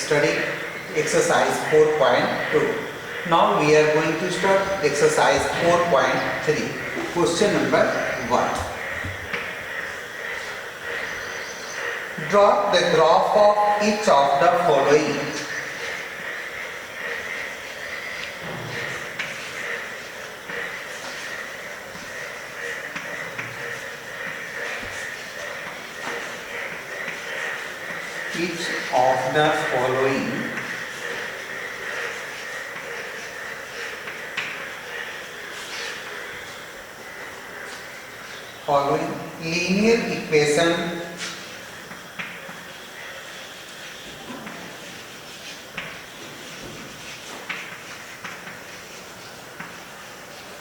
study exercise 4.2. Now we are going to start exercise 4.3. Question number 1. Draw the graph of each of the following. Each of the following linear equation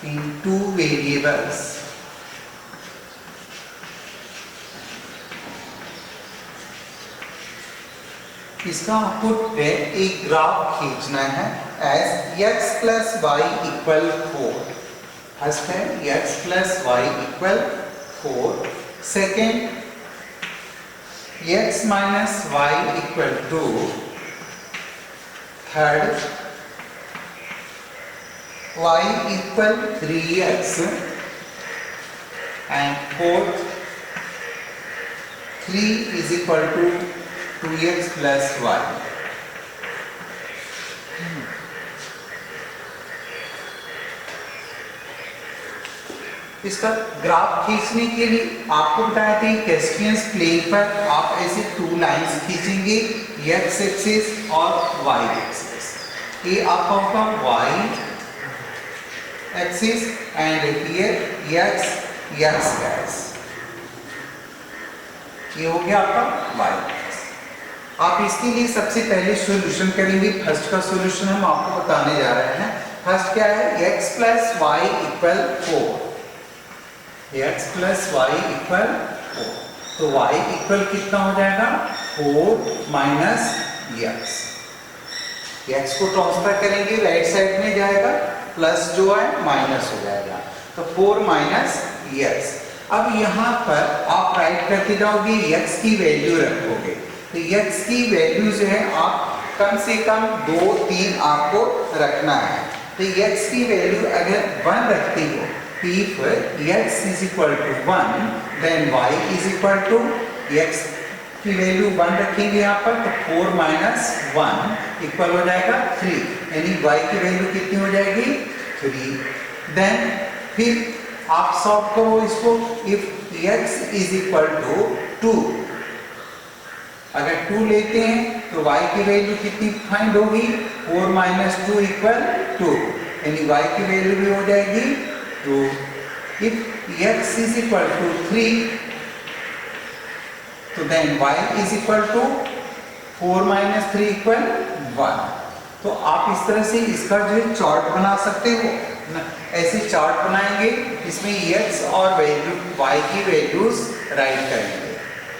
in two variables इसका आपको एक graph खींचना है as x plus y equal 4. First है x plus y equal 4. Second x minus y equal 2. Third y equal 3x and fourth 3 is equal to 2x plus y. इसका graph खींचने के लिए आपको बताया था कैस्टियंस प्लेन पर आप ऐसे टू लाइंस खींचेंगे, x एक्सिस और y एक्सिस. ये आपका होगा y axis and here x dash. ये हो गया आपका y. आप इसके लिए सबसे पहले सॉल्यूशन करेंगे. फर्स्ट का सॉल्यूशन हम आपको बताने जा रहे हैं. फर्स्ट क्या है? x plus y equal 4. x plus y equal 4. तो y इक्वल कितना हो जाएगा? 4 माइनस x. x को ट्रांसफर करेंगे राइट साइड में जाएगा, प्लस जो है माइनस हो जाएगा. तो 4 माइनस x. अब यहाँ पर आप राइट करके जाओगे, x की वैल्यू रखोगे. तो x की वैल्यू जो है आप कम से कम 2-3 आपको रखना है. तो x की वैल्यू अगर 1 रखते हो, if x is equal to 1 then y is equal to x की वैल्यू 1 रखेंगे यहाँ पर, तो 4 माइनस 1 इक्वल हो जाएगा 3. यानी y की वैल्यू कितनी हो जाएगी? 3. देन फिर आप सॉल्व करो इसको. if x is equal to 2, अगर 2 लेते हैं तो y की वैल्यू कितनी फाइंड होगी? 4 माइनस 2 इक्वल 2. यानी y की वैल्यू भी हो जाएगी 2. if x is equal to 3, तो then y is equal to 4 minus 3 equal 1. तो आप इस तरह से इसका जो है चार्ट बना सकते हो ना. ऐसे चार्ट बनाएंगे, इसमें x और वैल्यू y की वैल्यूज राइट करेंगे.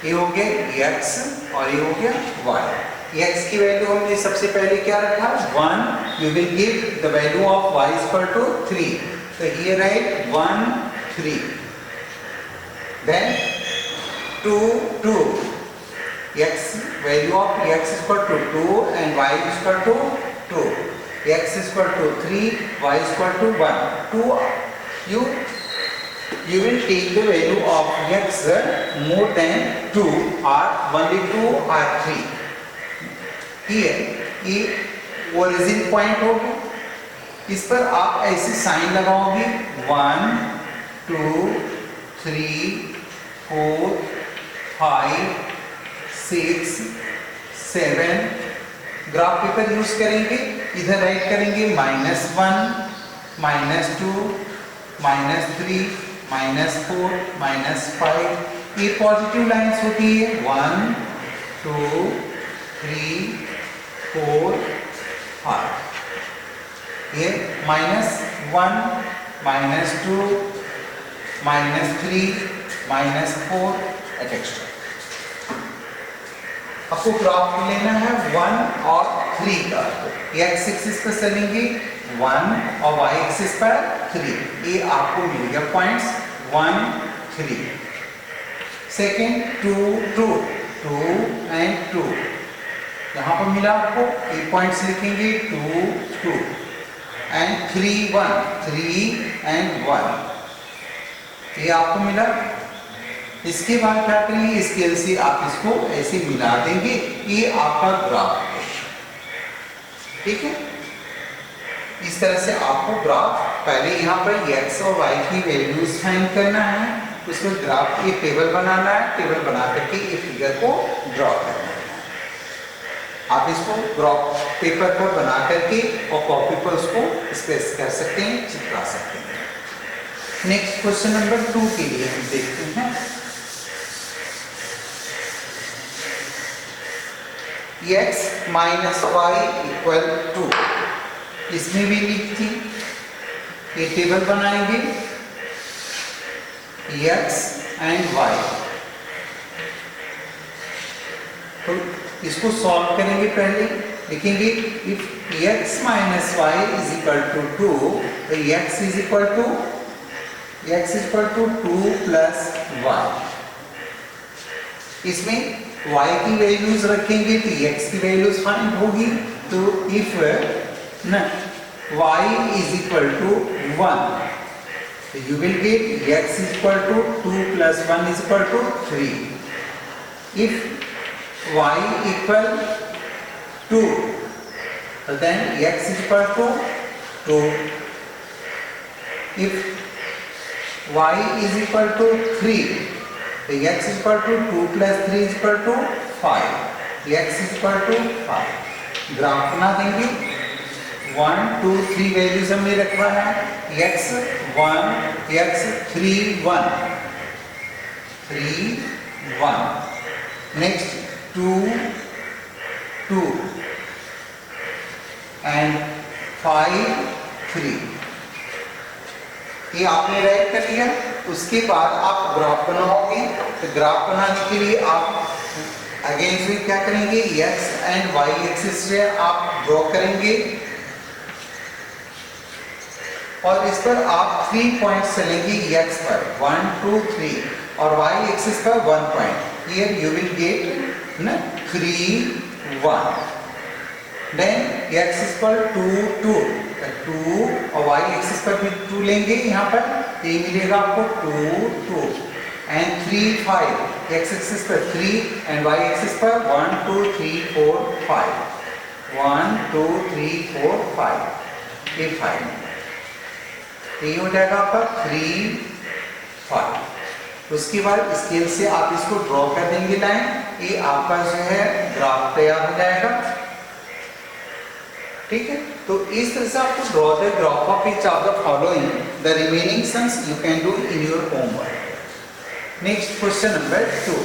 ये हो गया x और ये हो गया y. x की वैल्यू हमने सबसे पहले क्या रखा? 1. You will give the value of y is equal to 3. तो ये right 1 3. Then 2 2. x value of x is equal to 2 and y is equal to 2. x is equal to 3, y is equal to 1. 2 you will take the value of x more than 2 or only 2 or 3. Here ये origin point होगा. इस पर आप ऐसे sign लगाओगे 1 2 3 4 5 6 7. Graph paper use करेंगे, इधर right करेंगे -1 -2 -3 -4 -5. ये पॉजिटिव लाइंस होती है. 1 2 3 4 5. ये -1 -2 -3 -4 एक्सेट्रा. आपको ग्राफ लेना है 1 और 3 का. x एक्सिस पर चलेंगे 1 और y एक्सिस पर 3. ये आपको मिल गया पॉइंट्स 1 3. Second 2 2 2 and 2. यहाँ पर मिला आपको 8 पॉइंट्स लिखेंगे 2 2 एंड 3 1 3 एंड 1 ये आपको मिला। इसके बाद क्या करेंगे, स्केल से आप इसको ऐसे मिला देंगे, ये आपका ग्राफ है। ठीक है, इस तरह से आपको ग्राफ पहले यहाँ पर x और y की वैल्यूज फाइंड करना है, उसमें ग्राफ ये टेबल बनाना है, टेबल बना करके ये फिगर को ड्रॉ करना है। आप इसको ग्राफ पेपर पर बना करके और कॉपी पर उसको स्केच कर सकते हैं, चिपका सकते हैं। नेक्स्ट क्वेश्चन नंबर 2 के लिए हम देखते हैं। x minus y equal to, इसमें भी लिख थी, ये टेबल बनाएंगे x एंड y, तो इसको सॉल्व करेंगे। पहले लिखेंगे if x minus y is equal to 2, तो x is equal to 2 plus y। इसमें y की वैल्यूज रखेंगे तो x की वैल्यूज फाइंड होगी। तो if y is equal to 1, so you will get x is equal to 2 plus 1 is equal to 3. If y equal 2, so then x is equal to 2. If y is equal to 3, so x is equal to 2 plus 3 is equal to 5. x is equal to 5. Graph बना देंगे, 1 2 3 values हमने रखवाना है, x 1 x 3 1 3 1, next 2 2 and 5 3, ये आपने right कर लिया। उसके बाद आप ग्राफ बनाओगे, तो ग्राफ बनाने के लिए आप अगेन से क्या करेंगे, x एंड y एक्सिस से आप ड्रॉ करेंगे और इस पर आप 3 पॉइंट्स चलेंगे x पर 1 2 3 और y एक्सिस पर 1 point. Here you will get 3 1, then x is पर 2 2 और y एक्सिस पर भी 2 लेंगे, यहाँ पर ये मिलेगा आपको 2 2 एंड 3 5, x एक्सिस पर 3 एंड y एक्सिस पर 1 2 3 4 5 1 2 3 4 5, ये 5 ये हो जाएगा आपका 3 5। उसके बाद स्केल से आप इसको ड्रॉ कर देंगे लाइन, ये आपका जो है ग्राफ तैयार हो जाएगा। ठीक है, तो इस तरह से आपको draw the graph of each of the following, the remaining sums you can do in your homework. Next question number 2।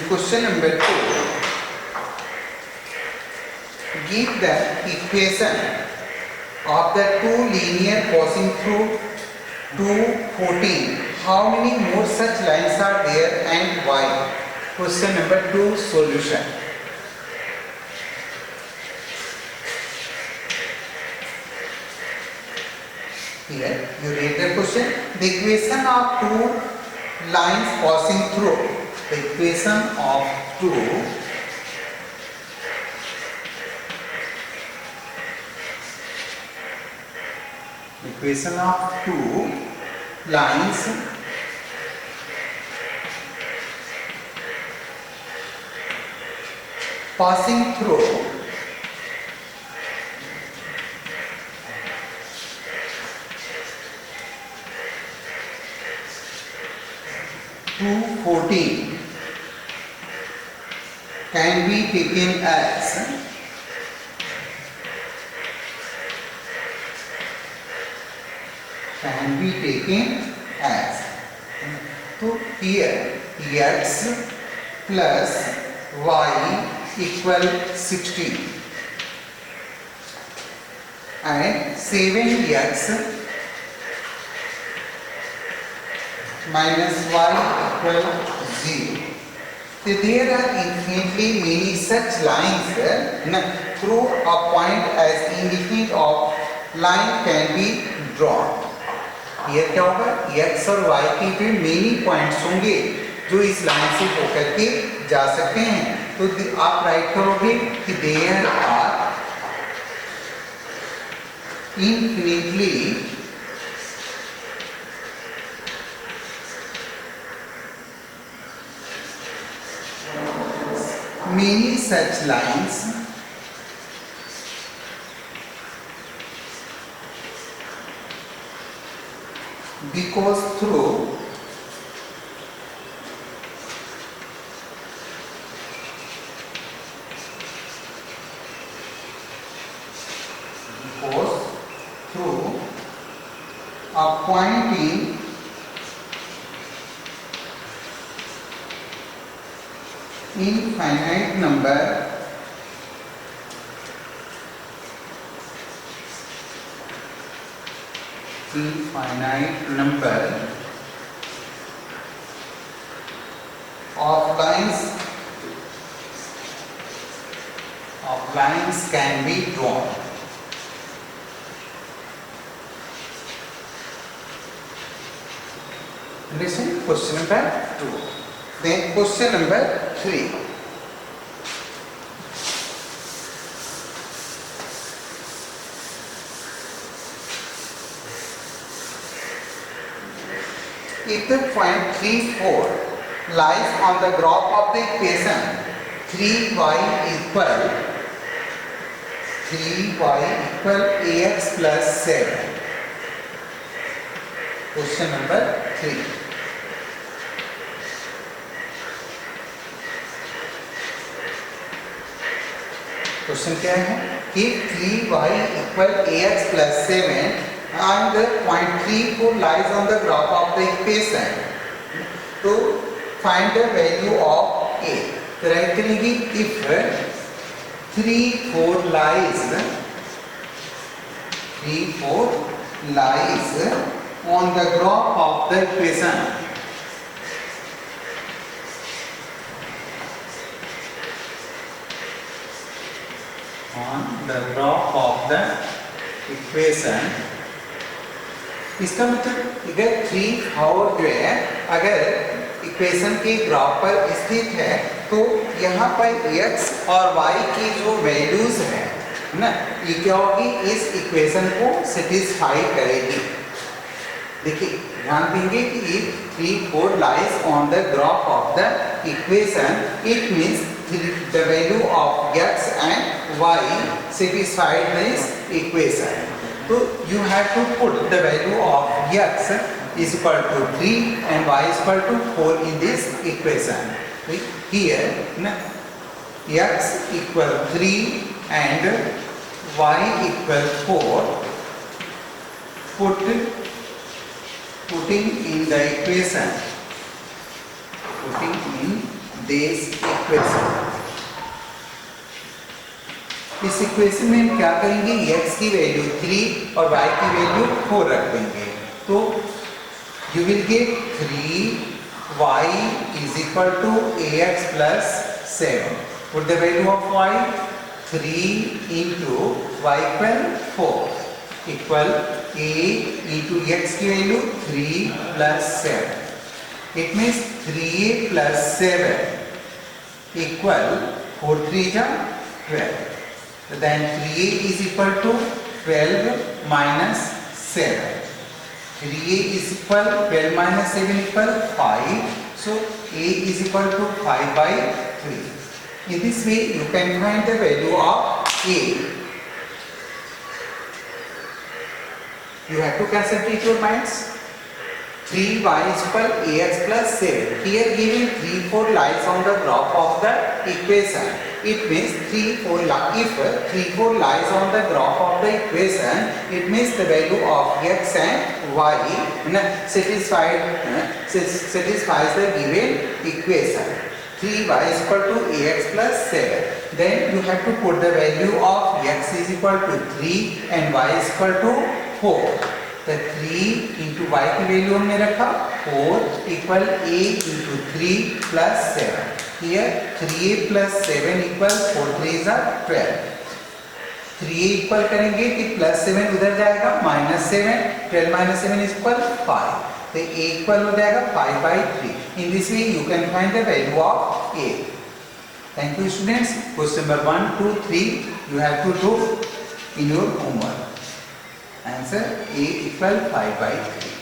Question number 2, give the equation of the two linear passing through 214. How many more such lines are there and why? Question number 2 solution. Here you read the question. The equation of two lines passing through, the equation of two lines passing through two 14 can be taken as तो here x plus y equal 16 and 7x minus y equal 0. So there are infinitely many such lines through a point as indicate of line can be drawn. ये क्या होगा, x और y के भी many points होंगे जो इस line से होकर के जा सकते हैं। तो आप राइट करोगे कि there are infinitely many such lines because through a point in infinite number of lines can be drawn. Listen, question number 2. Then question number 3. If the point 3, 4 lies on the graph of the equation 3y equal ax plus 7. Question number 3. Question क्या है कि 3y equal ax plus 7 and point 3, 4 lies on the graph of the equation. तो find the value of a. तो right करेंगे if 3, 4 lies on the graph of the equation. On the graph of the equation. इसका मतलब अगर 3, 4 जो है अगर equation के ग्राफ पर स्थित है तो यहाँ पर x और y की जो वैल्यूज है ना, ये क्या होगी, इस इक्वेशन को सेटिस्फाई करेगी। देखिए ध्यान देंगे कि 3, 4 lies on the graph of the equation. It means the value of x and y satisfied this equation. So you have to put the value of x is equal to 3 and y is equal to 4 in this equation. Here x equal 3 and y equal 4. Putting in the equation. Putting in this equation. इस equation में हम क्या करेंगे, x की value 3 और y की value 4 रख देंगे। तो you will get 3y is equal to ax plus 7. Put the value of y, 3 into y equal 4 equal a into x की value 3 plus 7. It means 3a plus 7 equal 4 3 जा 12. Then 3a is equal to 12 minus 7. 3a is equal 12 minus 7 equal 5. So a is equal to 5 by 3. In this way you can find the value of a. You have to concentrate your minds. 3y is equal ax plus 7. Here given 3, 4 lies on the graph of the equation. It means 3, 4 if 3, 4 lies on the graph of the equation, it means the value of x and y satisfies the given equation. 3y is equal to ax plus 7. Then you have to put the value of x is equal to 3 and y is equal to 4. The 3 into y की value हमने रखा 4 equal a into 3 plus 7. Here 3a plus 7 equals 4 3 is 12. 3 equal करेंगे कि +7 उधर जाएगा -7, 12 - 7 is equal 5, तो a equal हो जाएगा 5/3. In this way you can find the value of a. Thank you students. Question number 1, 2, 3 you have to do in your homework. Answer: a equal 5/3.